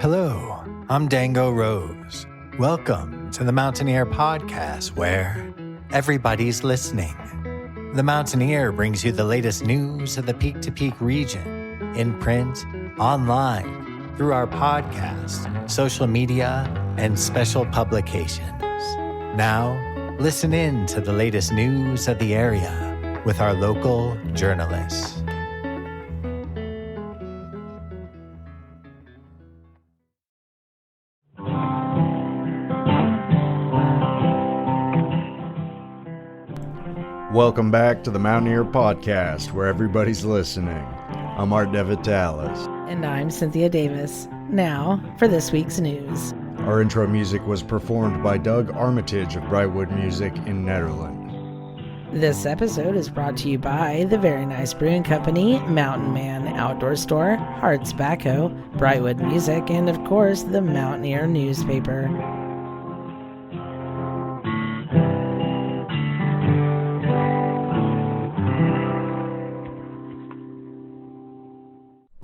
Hello, I'm Dango Rose. Welcome to the Mountaineer Podcast, where everybody's listening. The Mountaineer brings you the latest news of the Peak to Peak region, in print, online, through our podcast, social media, and special publications. Now, listen in to the latest news of the area with our local journalists. Welcome back to the Mountaineer Podcast, where everybody's listening. I'm Art DeVitalis. And I'm Cynthia Davis. Now, for this week's news. Our intro music was performed by Doug Armitage of Brightwood Music in Nederland. This episode is brought to you by the Very Nice Brewing Company, Mountain Man Outdoor Store, Hart's Tobacco, Brightwood Music, and of course, the Mountaineer newspaper.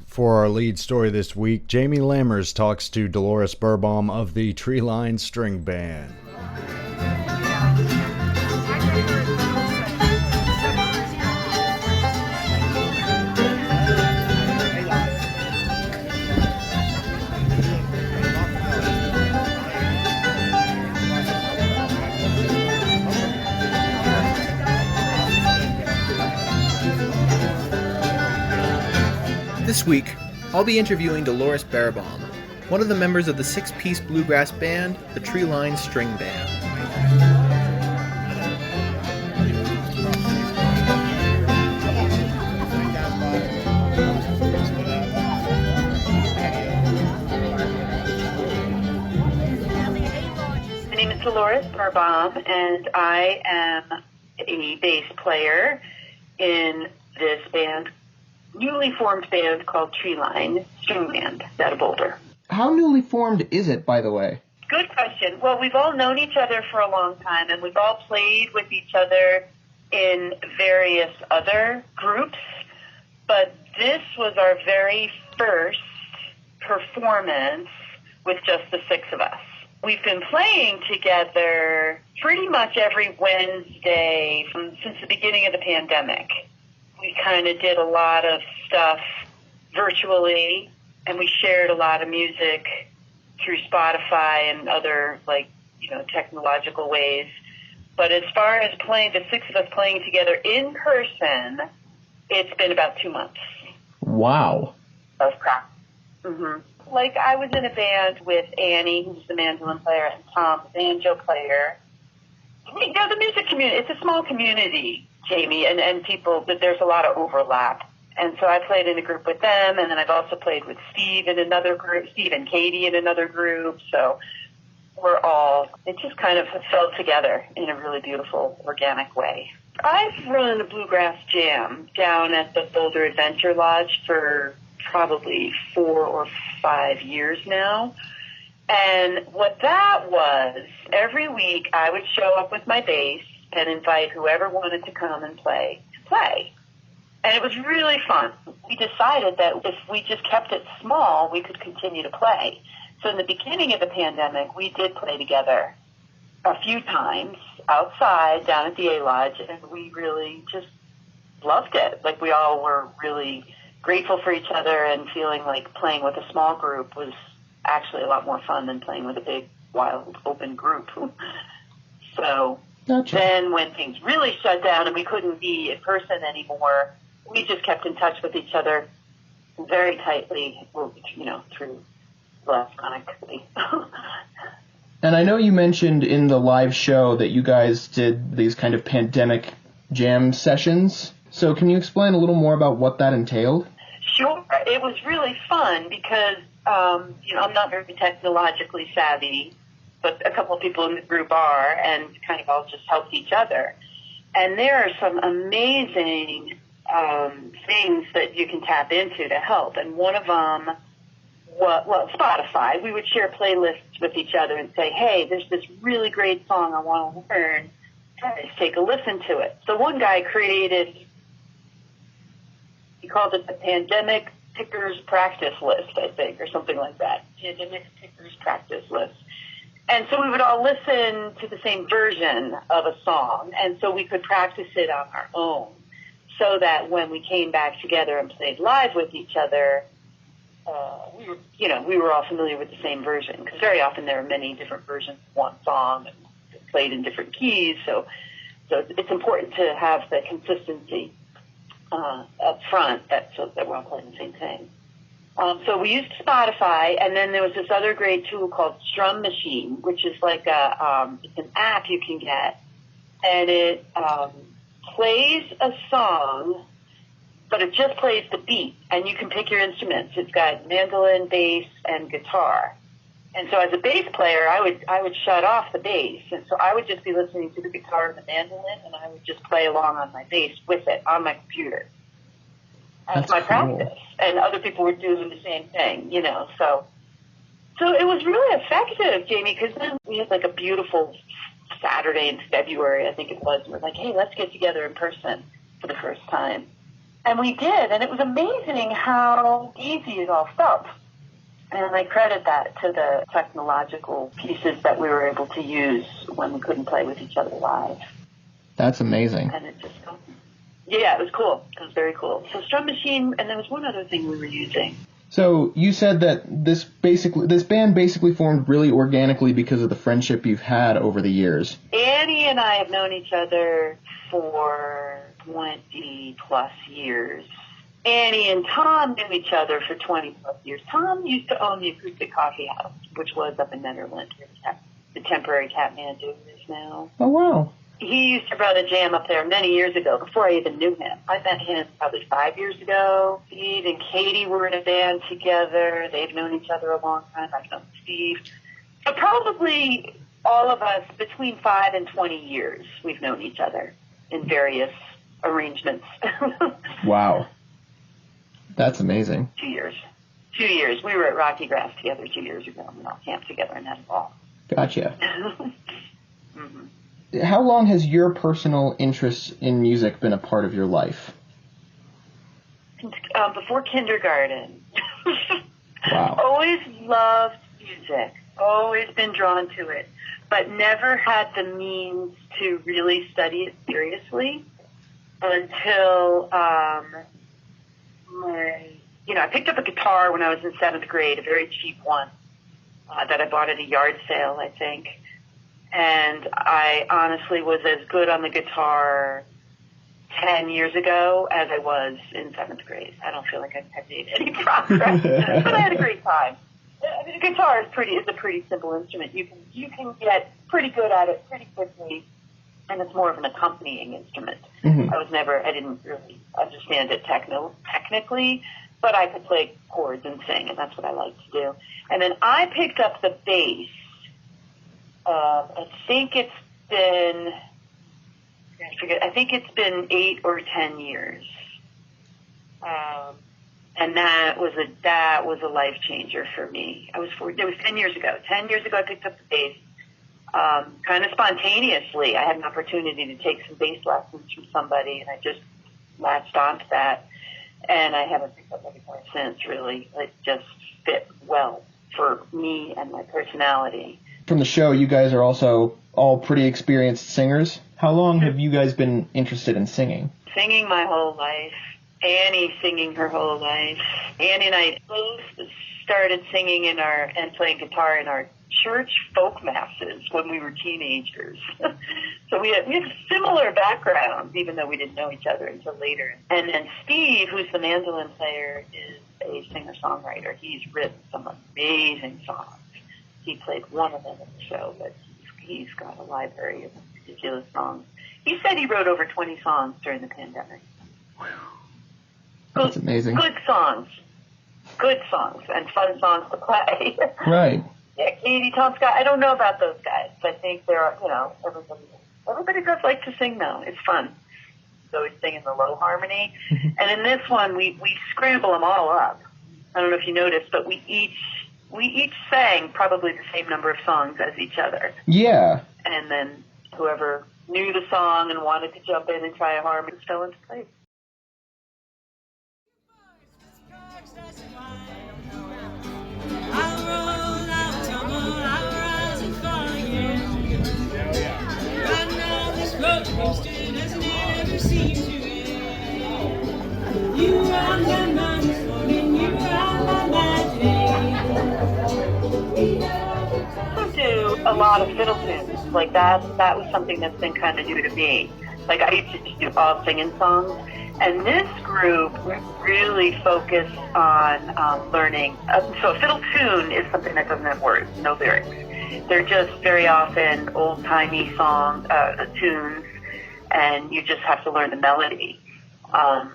For our lead story this week, Jamie Lammers talks to Dolores Berbam of the Treeline String Band. This week, I'll be interviewing Dolores Berbam, one of the members of the six-piece bluegrass band, the Treeline String Band. My name is Dolores Berbam, and I am a bass player in this band, newly formed band called Treeline String Band out of Boulder. How newly formed is it, by the way? Good question. Well, we've all known each other for a long time, and we've all played with each other in various other groups, but this was our very first performance with just the six of us. We've been playing together pretty much every Wednesday since the beginning of the pandemic. We kind of did a lot of stuff virtually, and we shared a lot of music through Spotify and other, technological ways. But as far as playing, the six of us playing together in person, it's been about 2 months. Wow. Of practice. Mm-hmm. I was in a band with Annie, who's the mandolin player, and Tom, the banjo player. The music community, it's a small community, Jamie, and people, but there's a lot of overlap. And so I played in a group with them, and then I've also played with Steve in another group, Steve and Katie in another group. So it just kind of fell together in a really beautiful, organic way. I've run a bluegrass jam down at the Boulder Adventure Lodge for probably 4 or 5 years now. And what that was, every week I would show up with my bass and invite whoever wanted to come and play. And it was really fun. We decided that if we just kept it small, we could continue to play. So in the beginning of the pandemic, we did play together a few times outside down at the A Lodge, and we really just loved it. We all were really grateful for each other and feeling like playing with a small group was actually a lot more fun than playing with a big, wild, open group. So gotcha. Then when things really shut down and we couldn't be in person anymore, we just kept in touch with each other very tightly, through electronically. And I know you mentioned in the live show that you guys did these kind of pandemic jam sessions. So can you explain a little more about what that entailed? Sure. It was really fun because, I'm not very technologically savvy, but a couple of people in the group are, and kind of all just helped each other. And there are some amazing things that you can tap into to help. And one of them, Spotify. We would share playlists with each other and say, hey, there's this really great song I want to learn. Let's take a listen to it. So one guy he called it the Pandemic pickers practice list, I think, or something like that. Pandemic pickers practice list. And so we would all listen to the same version of a song, and so we could practice it on our own, so that when we came back together and played live with each other, we were all familiar with the same version, because very often there are many different versions of one song and played in different keys, so it's important to have the consistency up front, so that we're all playing the same thing. So we used Spotify, and then there was this other great tool called Strum Machine, which is like it's an app you can get, and it plays a song, but it just plays the beat, and you can pick your instruments. It's got mandolin, bass, and guitar. And so as a bass player, I would shut off the bass, and so I would just be listening to the guitar and the mandolin, and I would just play along on my bass with it on my computer. That's my practice, and other people were doing the same thing, So it was really effective, Jamie, because then we had like a beautiful Saturday in February, I think it was. And we're like, hey, let's get together in person for the first time. And we did, and it was amazing how easy it all felt. And I credit that to the technological pieces that we were able to use when we couldn't play with each other live. That's amazing. And it just, yeah, it was cool. It was very cool. So Strum Machine, and there was one other thing we were using. So you said that this band basically formed really organically because of the friendship you've had over the years. Annie and I have known each other for 20-plus years. Annie and Tom knew each other for 20-plus years. Tom used to own the Acoustic Coffee House, which was up in Nederland, where the temporary Kathmandu is now. Oh, wow. He used to run a jam up there many years ago, before I even knew him. I met him probably 5 years ago. Steve and Katie were in a band together. They've known each other a long time. I've known Steve. So probably all of us, between 5 and 20 years, we've known each other in various arrangements. Wow. That's amazing. 2 years. 2 years. We were at Rocky Grass together 2 years ago. We all camped together and had a ball. Gotcha. Mm-hmm. How long has your personal interest in music been a part of your life? Before kindergarten. Wow. Always loved music. Always been drawn to it. But never had the means to really study it seriously until I picked up a guitar when I was in 7th grade, a very cheap one that I bought at a yard sale, I think. And I honestly was as good on the guitar 10 years ago as I was in 7th grade. I don't feel like I've made any progress, but I had a great time. I mean, the guitar is a pretty simple instrument. You can get pretty good at it pretty quickly, and it's more of an accompanying instrument. Mm-hmm. I didn't really understand it technically, but I could play chords and sing, and that's what I like to do. And then I picked up the bass. I think it's been 8 or 10 years. And that was a life changer for me. It was 10 years ago. 10 years ago I picked up the bass. Kind of spontaneously. I had an opportunity to take some bass lessons from somebody, and I just latched onto that. And I haven't picked up any more since, really. It just fit well for me and my personality. From the show, you guys are also all pretty experienced singers. How long have you guys been interested in singing? Singing my whole life. Annie singing her whole life. Annie and I both started singing and playing guitar in our church folk masses when we were teenagers. So we have similar backgrounds, even though we didn't know each other until later. And then Steve, who's the mandolin player, is a singer-songwriter. He's written some amazing songs. He played one of them in the show, but he's got a library of ridiculous songs. He said he wrote over 20 songs during the pandemic. That's amazing. Good songs, and fun songs to play. Right. Yeah, Katie, Tom Scott. I don't know about those guys. I think there are, everybody does like to sing though. It's fun. So we sing in the low harmony, and in this one we scramble them all up. I don't know if you noticed, but we each sang probably the same number of songs as each other. Yeah. And then whoever knew the song and wanted to jump in and try a harmony fell into place. a lot of fiddle tunes. Like that was something that's been kind of new to me. Like I used to just do all singing songs, and this group really focused on learning. So a fiddle tune is something that doesn't have words, no lyrics. They're just very often old-timey tunes, and you just have to learn the melody. So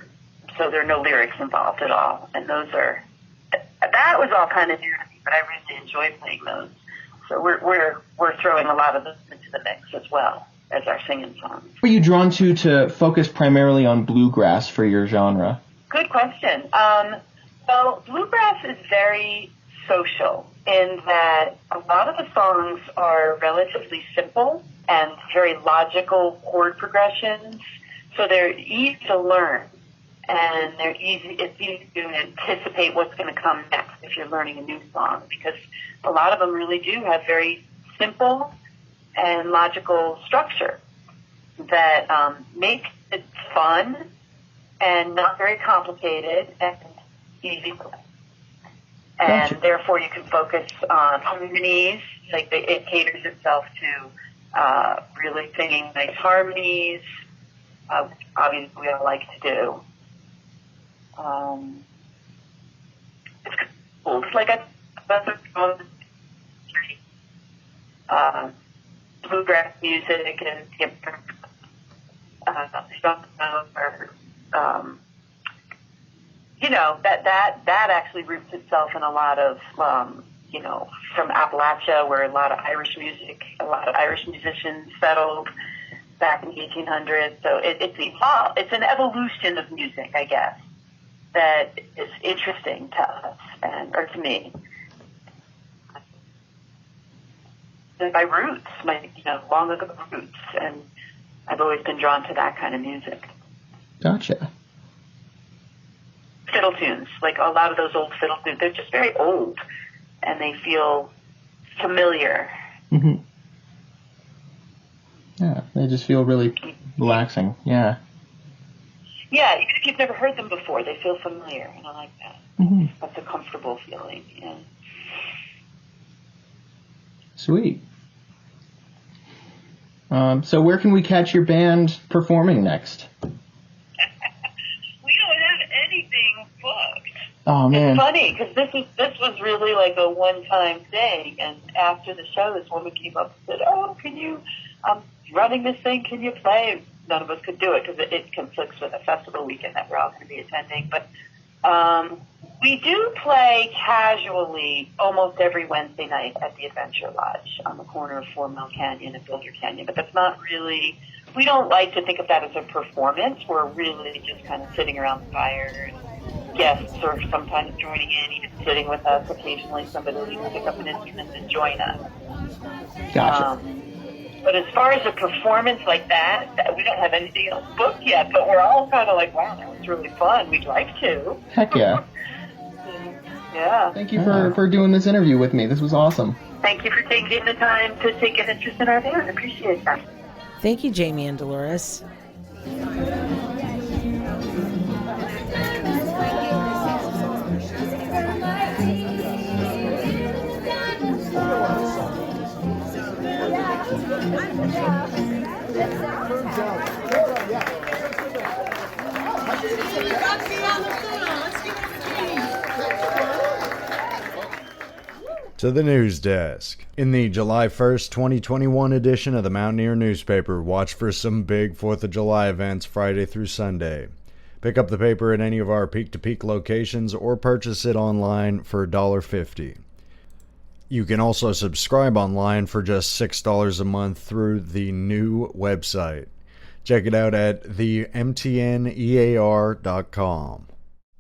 there are no lyrics involved at all, and that was all kind of new to me, but I really enjoy playing those. So we're throwing a lot of those into the mix as well as our singing songs. What are you drawn to focus primarily on bluegrass for your genre? Good question. Well, bluegrass is very social in that a lot of the songs are relatively simple and very logical chord progressions, so they're easy to learn, and it's easy to anticipate what's going to come next if you're learning a new song, because a lot of them really do have very simple and logical structure that makes it fun and not very complicated and easy to play. And Gotcha. therefore you can focus on harmonies, like it caters itself to really singing nice harmonies, which obviously we all like to do. It's cool. It's like bluegrass music and that actually roots itself in a lot of from Appalachia, where a lot of Irish musicians settled back in the 1800s. So it's evolved. It's an evolution of music, I guess, that is interesting to us or to me. My roots, long ago roots, and I've always been drawn to that kind of music. Gotcha. Fiddle tunes, like a lot of those old fiddle tunes, they're just very old, and they feel familiar. Mm-hmm. Yeah, they just feel really relaxing. Yeah. Yeah, even if you've never heard them before, they feel familiar, and I like that. Mm-hmm. That's a comfortable feeling. Yeah. Sweet. So where can we catch your band performing next? We don't have anything booked. Oh man, it's funny because this was really like a one-time thing, and after the show, this woman came up and said, "Oh, can you? I'm running this thing. Can you play?" None of us could do it because it conflicts with a festival weekend that we're all going to be attending. But we do play casually almost every Wednesday night at the Adventure Lodge on the corner of 4 Mile Canyon and Boulder Canyon. But that's not really, we don't like to think of that as a performance. We're really just kind of sitting around the fire, and guests or sometimes joining in, even sitting with us. Occasionally somebody will even pick up an instrument and join us. Gotcha. But as far as a performance like that, we don't have anything else booked yet, but we're all kind of like, wow, that was really fun. We'd like to. Heck yeah. Yeah. Thank you for doing this interview with me. This was awesome. Thank you for taking the time to take an interest in our band. I appreciate that. Thank you, Jamie and Dolores. To the news desk. In the July 1st, 2021 edition of the Mountaineer newspaper, watch for some big 4th of July events Friday through Sunday. Pick up the paper at any of our peak-to-peak locations or purchase it online for $1.50. You can also subscribe online for just $6 a month through the new website. Check it out at themtnear.com.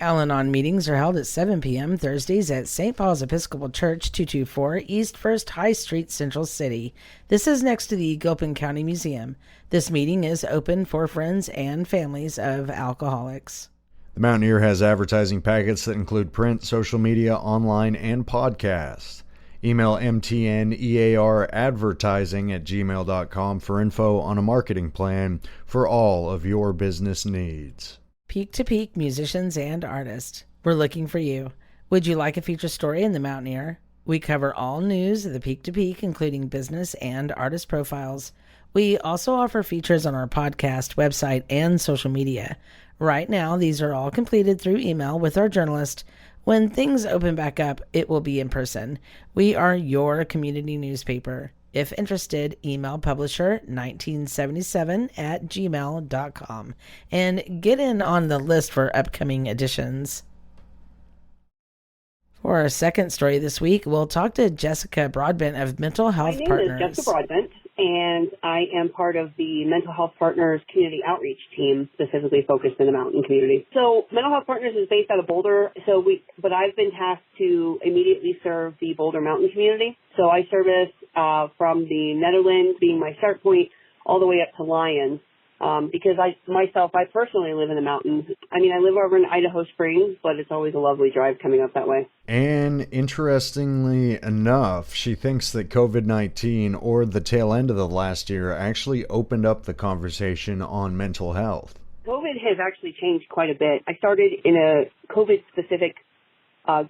Al-Anon meetings are held at 7 p.m. Thursdays at St. Paul's Episcopal Church, 224 East 1st High Street, Central City. This is next to the Gilpin County Museum. This meeting is open for friends and families of alcoholics. The Mountaineer has advertising packets that include print, social media, online, and podcasts. Email mtnearadvertising@gmail.com for info on a marketing plan for all of your business needs. Peak to Peak musicians and artists. We're looking for you. Would you like a feature story in the Mountaineer? We cover all news of the Peak to Peak, including business and artist profiles. We also offer features on our podcast, website, and social media. Right now, these are all completed through email with our journalist. When things open back up, it will be in person. We are your community newspaper. If interested, email publisher1977@gmail.com and get in on the list for upcoming editions. For our second story this week, we'll talk to Jessica Broadbent of Mental Health Partners. My name is Jessica Broadbent, and I am part of the Mental Health Partners community outreach team, specifically focused in the mountain community. So Mental Health Partners is based out of Boulder, but I've been tasked to immediately serve the Boulder mountain community. So I service from the Netherlands being my start point all the way up to Lyons. Because I personally live in the mountains. I mean, I live over in Idaho Springs, but it's always a lovely drive coming up that way. And interestingly enough, she thinks that COVID-19 or the tail end of the last year actually opened up the conversation on mental health. COVID has actually changed quite a bit. I started in a COVID-specific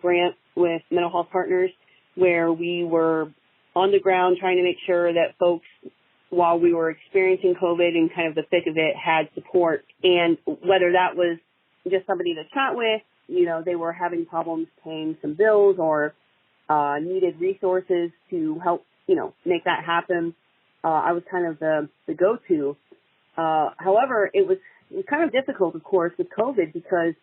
grant with Mental Health Partners where we were on the ground trying to make sure that folks, while we were experiencing COVID and kind of the thick of it, had support. And whether that was just somebody to chat with, they were having problems paying some bills or needed resources to help, make that happen. I was kind of the go-to. However, it was kind of difficult, of course, with COVID because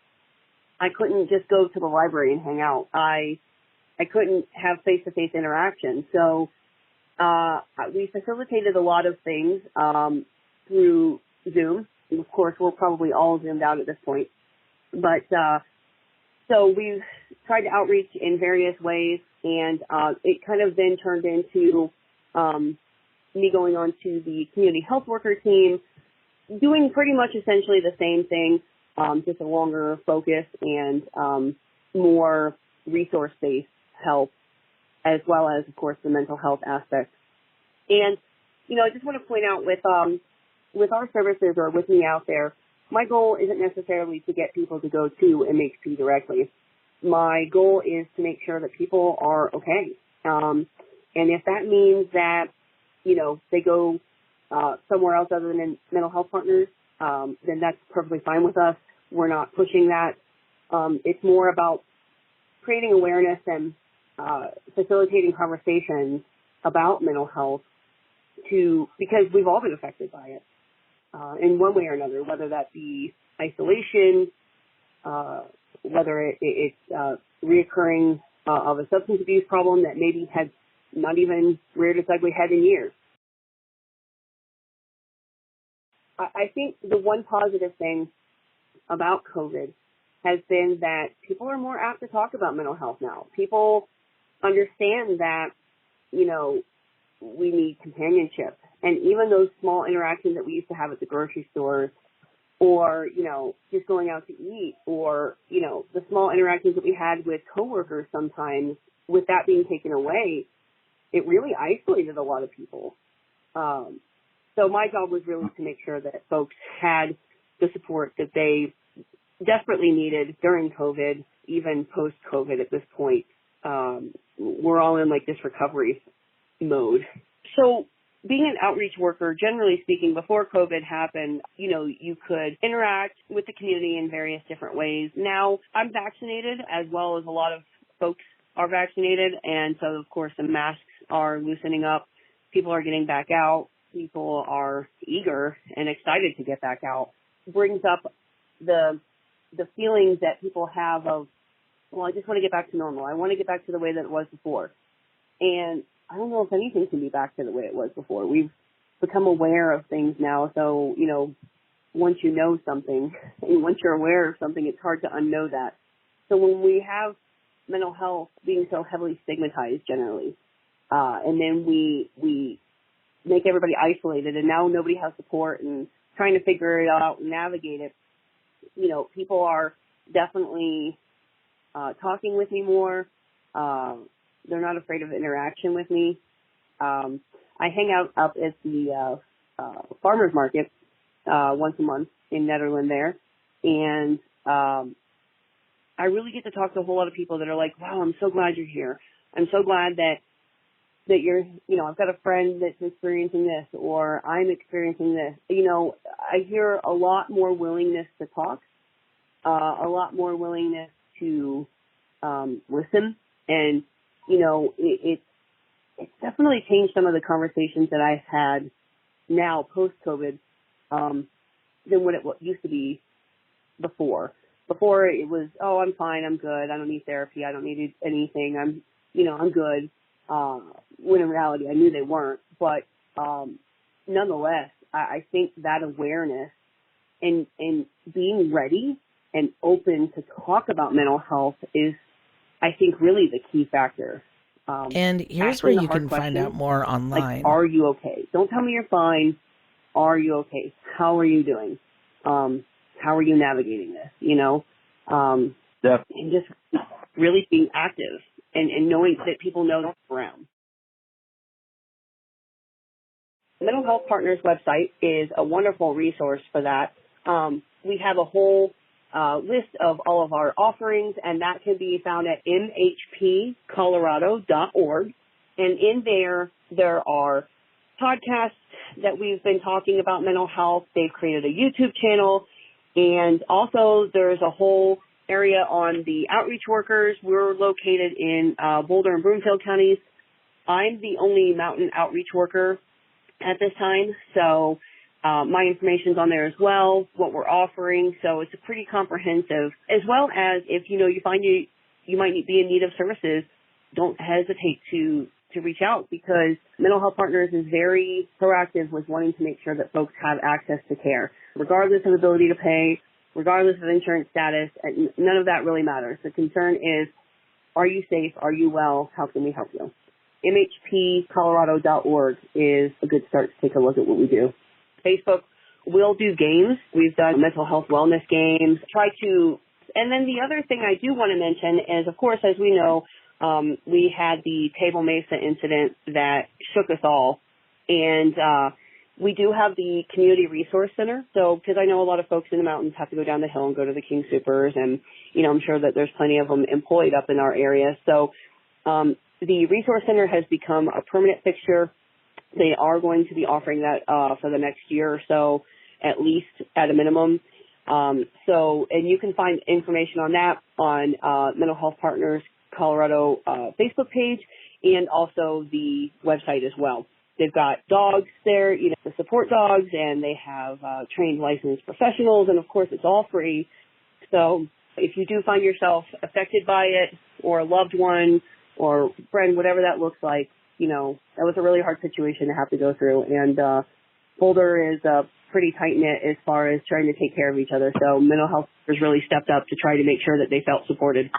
I couldn't just go to the library and hang out. I couldn't have face-to-face interaction. So we facilitated a lot of things through Zoom. Of course, we're probably all Zoomed out at this point. But so we've tried to outreach in various ways, and it kind of then turned into me going on to the community health worker team, doing pretty much essentially the same thing, just a longer focus and more resource-based help, as well as, of course, the mental health aspect. And, I just want to point out with our services or with me out there, my goal isn't necessarily to get people to go to MHP directly. My goal is to make sure that people are okay. And if that means that, they go somewhere else other than Mental Health Partners, then that's perfectly fine with us. We're not pushing that. It's more about creating awareness and facilitating conversations about mental health because we've all been affected by it in one way or another, whether that be isolation, whether it's reoccurring of a substance abuse problem that maybe had not even reared its ugly head in years. I think the one positive thing about COVID has been that people are more apt to talk about mental health now. People understand that, we need companionship. And even those small interactions that we used to have at the grocery stores or, just going out to eat or, the small interactions that we had with coworkers sometimes, with that being taken away, it really isolated a lot of people. So my job was really to make sure that folks had the support that they desperately needed during COVID, even post-COVID at this point. We're all in this recovery mode. So being an outreach worker, generally speaking, before COVID happened, you could interact with the community in various different ways. Now I'm vaccinated as well as a lot of folks are vaccinated. And so, of course, the masks are loosening up. People are getting back out. People are eager and excited to get back out. Brings up the feelings that people have of, well, I just want to get back to normal. I want to get back to the way that it was before. And I don't know if anything can be back to the way it was before. We've become aware of things now. So, once you know something and once you're aware of something, it's hard to unknow that. So when we have mental health being so heavily stigmatized generally, and then we make everybody isolated and now nobody has support and trying to figure it out and navigate it, people are definitely talking with me more. They're not afraid of interaction with me. I hang out up at the farmers market once a month in Nederland there, and I really get to talk to a whole lot of people that are like, wow, I'm so glad you're here. I'm so glad that you're, I've got a friend that's experiencing this, or I'm experiencing this. I hear a lot more willingness to talk, a lot more willingness to listen, and it's definitely changed some of the conversations that I've had now post-COVID than what it used to be before. Before it was, oh, I'm fine, I'm good, I don't need therapy, I don't need anything, I'm good. When in reality I knew they weren't, but nonetheless, I think that awareness and being ready and open to talk about mental health is, I think, really the key factor. And here's where you can find out more online. Like, are you okay? Don't tell me you're fine. Are you okay? How are you doing? How are you navigating this? And just really being active and knowing that people know that's around. The Mental Health Partners website is a wonderful resource for that. We have a whole list of all of our offerings, and that can be found at mhpcolorado.org. And in there are podcasts that we've been talking about mental health. They've created a YouTube channel, and also there's a whole area on the outreach workers. We're located in Boulder and Broomfield counties. I'm the only mountain outreach worker at this time, so my information's on there as well, what we're offering. So it's a pretty comprehensive, as well as if you find you might be in need of services, don't hesitate to reach out, because Mental Health Partners is very proactive with wanting to make sure that folks have access to care, regardless of ability to pay, regardless of insurance status. None of that really matters. The concern is, are you safe? Are you well? How can we help you? mhpcolorado.org is a good start to take a look at what we do. Facebook, we'll do games. We've done mental health wellness games. And then the other thing I do want to mention is, of course, as we know, we had the Table Mesa incident that shook us all. And we do have the Community Resource Center. So, because I know a lot of folks in the mountains have to go down the hill and go to the King Supers, and, I'm sure that there's plenty of them employed up in our area. So, the Resource Center has become a permanent fixture. They are going to be offering that for the next year or so, at least at a minimum. And you can find information on that on Mental Health Partners Colorado Facebook page, and also the website as well. They've got dogs there, the support dogs, and they have trained licensed professionals, and of course it's all free. So if you do find yourself affected by it, or a loved one, or friend, whatever that looks like, that was a really hard situation to have to go through. And Boulder is pretty tight-knit as far as trying to take care of each other. So mental health has really stepped up to try to make sure that they felt supported.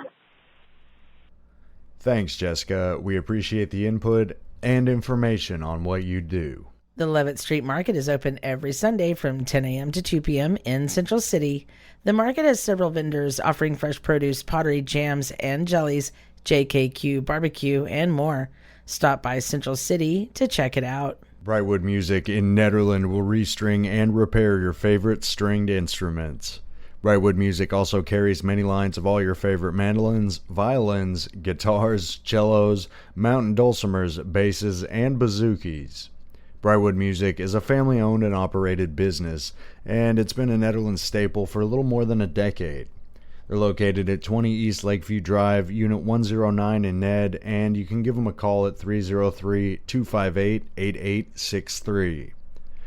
Thanks, Jessica. We appreciate the input and information on what you do. The Levitt Street Market is open every Sunday from 10 a.m. to 2 p.m. in Central City. The market has several vendors offering fresh produce, pottery, jams, and jellies, JKQ, barbecue, and more. Stop by Central City to check it out. Brightwood Music in Nederland will restring and repair your favorite stringed instruments. Brightwood Music also carries many lines of all your favorite mandolins, violins, guitars, cellos, mountain dulcimers, basses, and bouzouki. Brightwood Music is a family-owned and operated business, and it's been a Netherlands staple for a little more than a decade. They're located at 20 East Lakeview Drive, Unit 109 in Ned, and you can give them a call at 303-258-8863.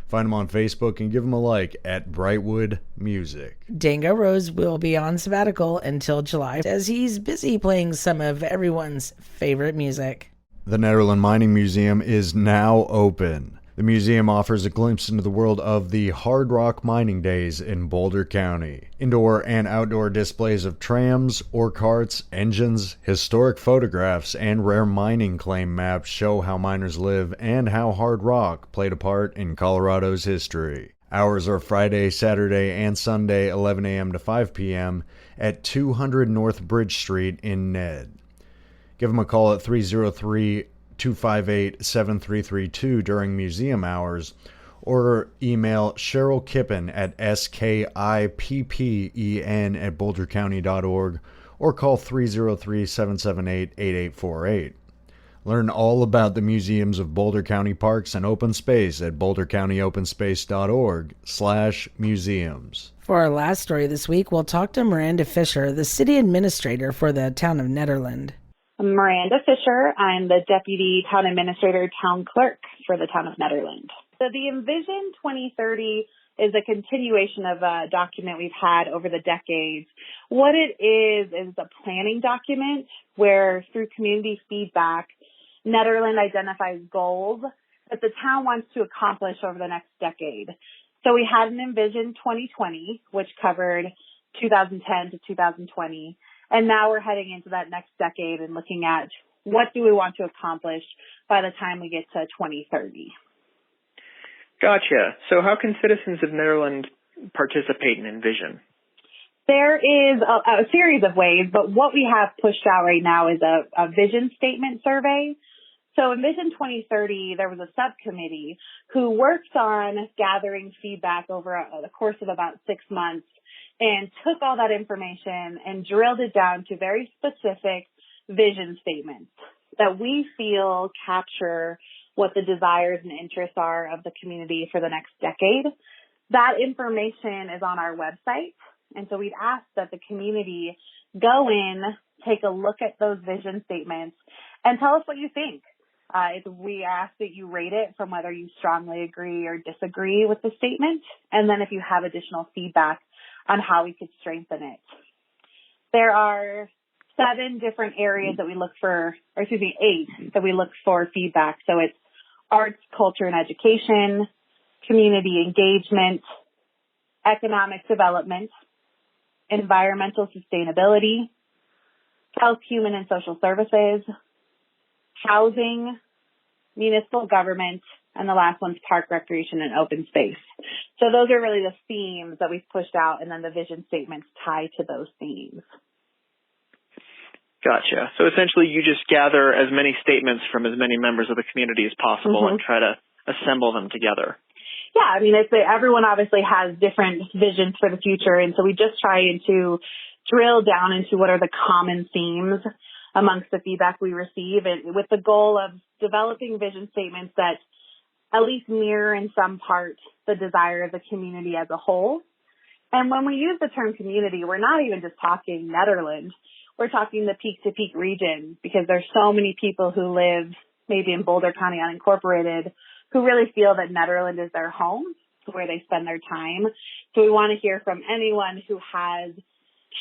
Find them on Facebook and give them a like at Brightwood Music. Dango Rose will be on sabbatical until July, as he's busy playing some of everyone's favorite music. The Nederland Mining Museum is now open. The museum offers a glimpse into the world of the hard rock mining days in Boulder County. Indoor and outdoor displays of trams, ore carts, engines, historic photographs, and rare mining claim maps show how miners live and how hard rock played a part in Colorado's history. Hours are Friday, Saturday, and Sunday, 11 a.m. to 5 p.m. at 200 North Bridge Street in Ned. Give them a call at 303-258-7332 during museum hours, or email Cheryl Kippen at skippen@bouldercounty.org, or call 303-778-8848. Learn all about the museums of Boulder County Parks and Open Space at bouldercountyopenSpace.org/museums. For our last story this week, we'll talk to Miranda Fisher, the city administrator for the Town of Nederland. I'm Miranda Fisher. I'm the Deputy Town Administrator, Town Clerk for the Town of Nederland. So the Envision 2030 is a continuation of a document we've had over the decades. What it is a planning document where through community feedback, Nederland identifies goals that the town wants to accomplish over the next decade. So we had an Envision 2020, which covered 2010 to 2020. And now we're heading into that next decade and looking at what do we want to accomplish by the time we get to 2030. Gotcha. So how can citizens of Nederland participate in Envision? There is a series of ways, but what we have pushed out right now is a vision statement survey. So in Vision 2030, there was a subcommittee who worked on gathering feedback over the course of about 6 months and took all that information and drilled it down to very specific vision statements that we feel capture what the desires and interests are of the community for the next decade. That information is on our website. And so we'd ask that the community go in, take a look at those vision statements, and tell us what you think. We ask that you rate it from whether you strongly agree or disagree with the statement, and then if you have additional feedback on how we could strengthen it. There are 7 different areas that we look for, or 8 that we look for feedback. So it's arts, culture, and education, community engagement, economic development, environmental sustainability, health, human and social services, housing, municipal government, and the last one's park, recreation, and open space. So those are really the themes that we've pushed out, and then the vision statements tie to those themes. Gotcha. So essentially you just gather as many statements from as many members of the community as possible and try to assemble them together. Yeah, I mean, everyone obviously has different visions for the future, and so we just try to drill down into what are the common themes amongst the feedback we receive, and with the goal of developing vision statements that at least mirror in some part the desire of the community as a whole. And when we use the term community, we're not even just talking Nederland. We're talking the peak-to-peak region, because there's so many people who live maybe in Boulder County unincorporated who really feel that Nederland is their home, where they spend their time. So we want to hear from anyone who has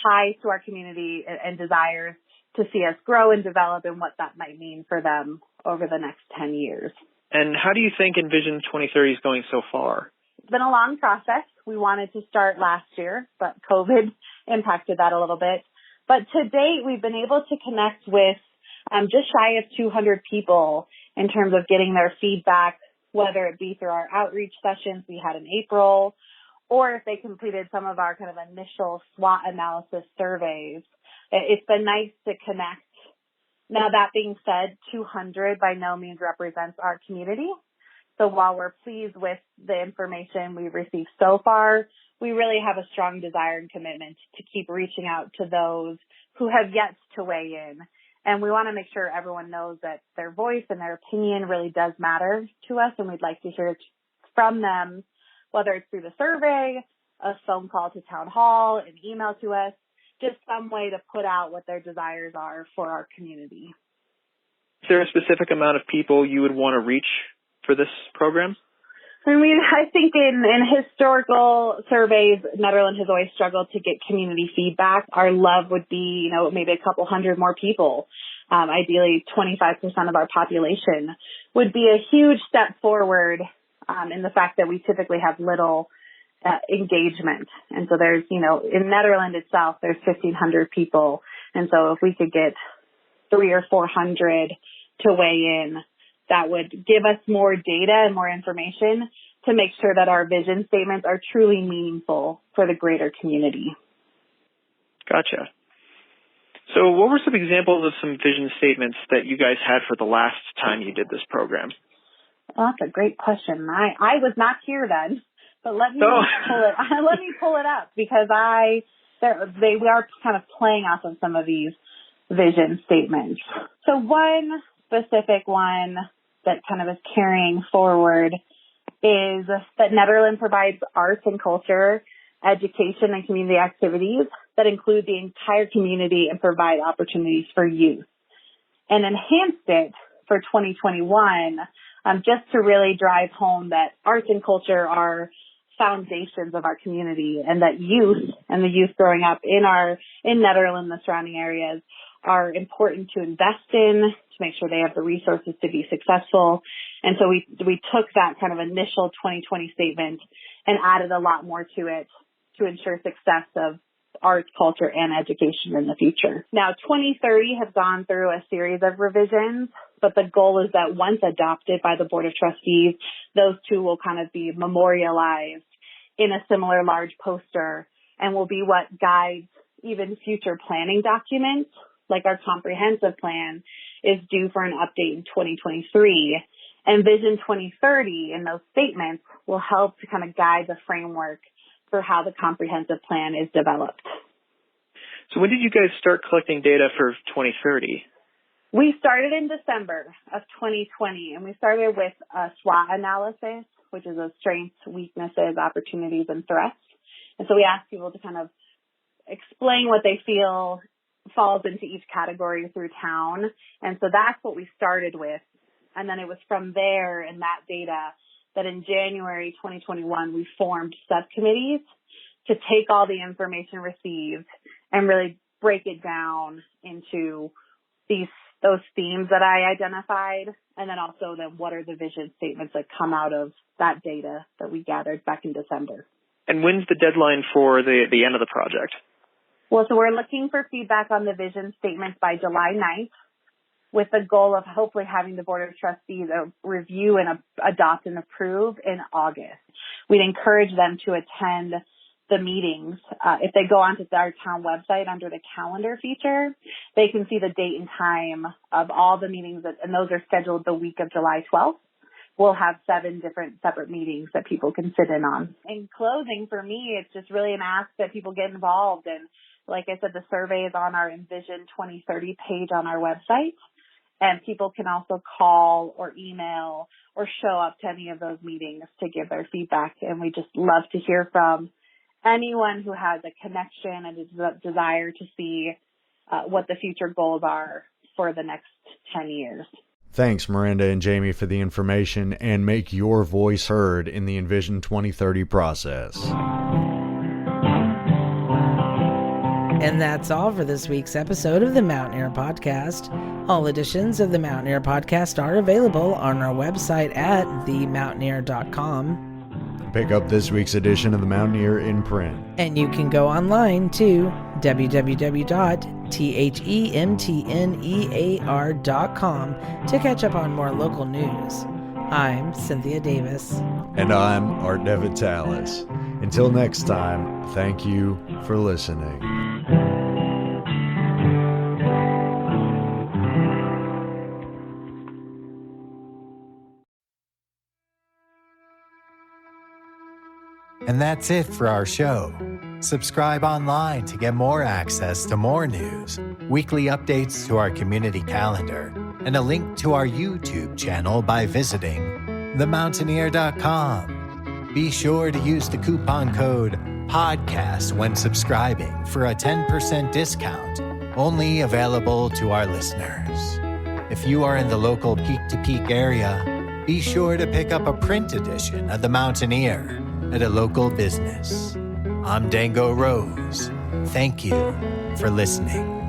ties to our community and desires to see us grow and develop, and what that might mean for them over the next 10 years. And how do you think Envision 2030 is going so far? It's been a long process. We wanted to start last year, but COVID impacted that a little bit. But to date, we've been able to connect with just shy of 200 people in terms of getting their feedback, whether it be through our outreach sessions we had in April, or if they completed some of our kind of initial SWOT analysis surveys. It's been nice to connect. Now, that being said, 200 by no means represents our community. So while we're pleased with the information we've received so far, we really have a strong desire and commitment to keep reaching out to those who have yet to weigh in. And we want to make sure everyone knows that their voice and their opinion really does matter to us, and we'd like to hear from them, whether it's through the survey, a phone call to town hall, an email to us, just some way to put out what their desires are for our community. Is there a specific amount of people you would want to reach for this program? I mean, I think in historical surveys, Nederland has always struggled to get community feedback. Our love would be, maybe a couple hundred more people. Ideally, 25% of our population would be a huge step forward in the fact that we typically have little engagement. And so there's, in Nederland itself, there's 1,500 people. And so if we could get 300 or 400 to weigh in, that would give us more data and more information to make sure that our vision statements are truly meaningful for the greater community. Gotcha. So what were some examples of some vision statements that you guys had for the last time you did this program? Well, that's a great question. I was not here then, but let me pull it up, because we are kind of playing off of some of these vision statements. So one specific one that kind of is carrying forward is that Nederland provides arts and culture, education, and community activities that include the entire community and provide opportunities for youth. And enhanced it for 2021 just to really drive home that arts and culture are foundations of our community, and that youth and the youth growing up in Nederland and the surrounding areas are important to invest in, to make sure they have the resources to be successful. And so we took that kind of initial 2020 statement and added a lot more to it to ensure success of arts, culture, and education in the future. Now, 2030 has gone through a series of revisions, but the goal is that once adopted by the Board of Trustees, those two will kind of be memorialized in a similar large poster and will be what guides even future planning documents, like our comprehensive plan is due for an update in 2023. And Vision 2030 in those statements will help to kind of guide the framework for how the comprehensive plan is developed. So when did you guys start collecting data for 2030? We started in December of 2020, and we started with a SWOT analysis, which is a strengths, weaknesses, opportunities, and threats. And so we asked people to kind of explain what they feel falls into each category through town. And so that's what we started with. And then it was from there and that data that in January 2021, we formed subcommittees to take all the information received and really break it down into those themes that I identified. And then also then what are the vision statements that come out of that data that we gathered back in December. And when's the deadline for the end of the project? Well, so we're looking for feedback on the vision statements by July 9th with the goal of hopefully having the Board of Trustees review and adopt and approve in August. We'd encourage them to attend the meetings. If they go onto our town website under the calendar feature, they can see the date and time of all the meetings, and those are scheduled the week of July 12th. We'll have 7 different separate meetings that people can sit in on. In closing, for me, it's just really an ask that people get involved. And like I said, the survey is on our Envision 2030 page on our website. And people can also call or email or show up to any of those meetings to give their feedback. And we just love to hear from anyone who has a connection and a desire to see what the future goals are for the next 10 years. Thanks, Miranda and Jamie, for the information, and make your voice heard in the Envision 2030 process. And that's all for this week's episode of the Mountaineer Podcast. All editions of the Mountaineer Podcast are available on our website at themountaineer.com. Pick up this week's edition of the Mountaineer in print. And you can go online to www.themtnear.com to catch up on more local news. I'm Cynthia Davis. And I'm Art Devitalis. Until next time, thank you for listening. And that's it for our show. Subscribe online to get more access to more news, weekly updates to our community calendar, and a link to our YouTube channel by visiting themountaineer.com. Be sure to use the coupon code PODCAST when subscribing for a 10% discount, only available to our listeners. If you are in the local Peak to Peak area, be sure to pick up a print edition of The Mountaineer at a local business. I'm Dango Rose. Thank you for listening.